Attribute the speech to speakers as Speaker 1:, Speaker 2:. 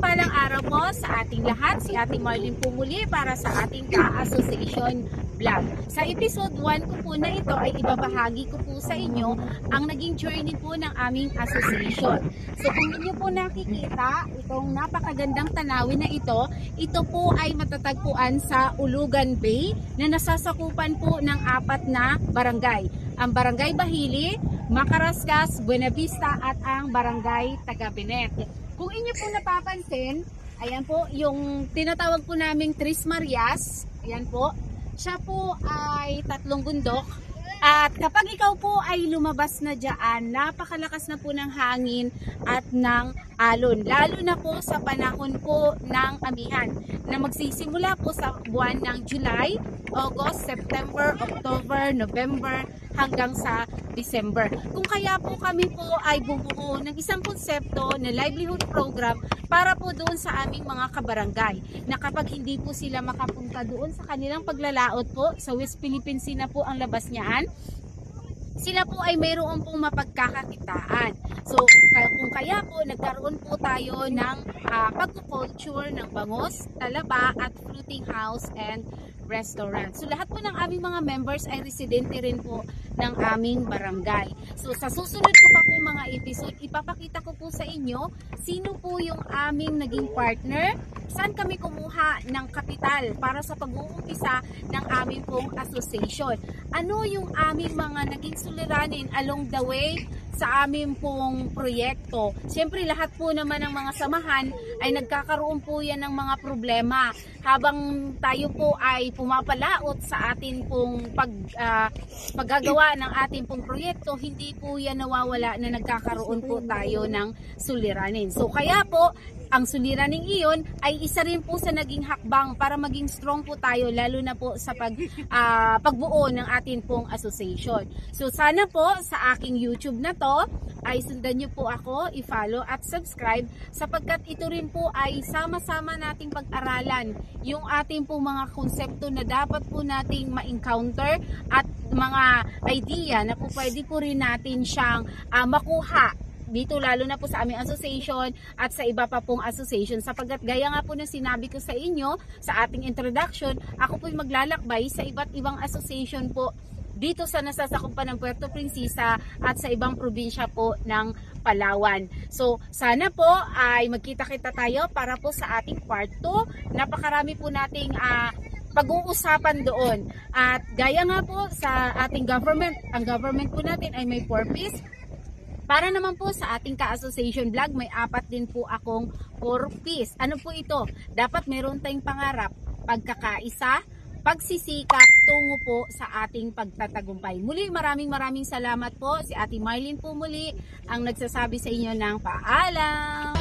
Speaker 1: mapagpalang araw po sa ating lahat. Si Ate Marlene po muli para sa ating Ka-Association Vlog. Sa episode 1 ko po na ito ay ibabahagi ko po sa inyo ang naging journey po ng aming association. So kung inyo po nakikita, itong napakagandang tanawin na ito po ay matatagpuan sa Ulugan Bay na nasasakupan po ng 4 na barangay. Ang Barangay Bahili, Macarascas, Buenavista at ang Barangay Tagabenet. Kung inyo po napapansin, ayan po yung tinatawag po naming Tres Marias, ayan po, siya po ay 3 bundok. At kapag ikaw po ay lumabas na dyan, napakalakas na po ng hangin at ng alon. Lalo na po sa panahon po ng amihan na magsisimula po sa buwan ng July, August, September, October, November hanggang sa December. Kung kaya po kami po ay bumuo ng isang konsepto na livelihood program para po doon sa aming mga kabarangay na kapag hindi po sila makapunta doon sa kanilang paglalaot po sa West Philippine Sea na po ang labas niyan, sila po ay mayroon pong mapagkakakitaan. So kung kaya po nagkaroon po tayo ng pagkukulture ng bangos, talaba at fruiting house and restaurant. So lahat po ng aming mga members ay residente rin po ng aming barangay. So sa susunod ko pa po mga episode, ipapakita ko po sa inyo sino po yung aming naging partner, saan kami kumuha ng kapital para sa pag-uumpisa ng aming pong association. Ano yung aming mga naging suliranin along the way sa aming pong proyekto. Siyempre lahat po naman ng mga samahan ay nagkakaroon po yan ng mga problema. Habang tayo po ay pumapalaot sa atin pong paggagawa ng ating pong proyekto, hindi po yan nawawala na nagkakaroon po tayo ng suliranin. So kaya po, ang suliraning iyon ay isa rin po sa naging hakbang para maging strong po tayo lalo na po sa pagbuo ng atin pong association. So sana po sa aking YouTube na to ay sundan nyo po ako, i-follow at subscribe sapagkat ito rin po ay sama-sama nating pag-aralan yung ating pong mga konsepto na dapat po nating ma-encounter at mga idea na po pwede po rin natin siyang makuha dito lalo na po sa aming association at sa iba pa pong association sapagkat gaya nga po na sinabi ko sa inyo sa ating introduction, ako po'y maglalakbay sa iba't ibang association po dito sa nasasakupan ng Puerto Princesa at sa ibang probinsya po ng Palawan. So sana po ay magkita-kita tayo para po sa ating part 2. Napakarami po nating pag-uusapan doon. At gaya nga po sa ating government, ang government po natin ay may purpose. Para naman po sa ating Ka-Association Vlog, may 4 din po akong purpose. Ano po ito? Dapat meron tayong pangarap, pagkakaisa, pagsisikap tungo po sa ating pagtatagumpay. Muli maraming salamat po. Si Ate Marlene po muli ang nagsasabi sa inyo ng paalam.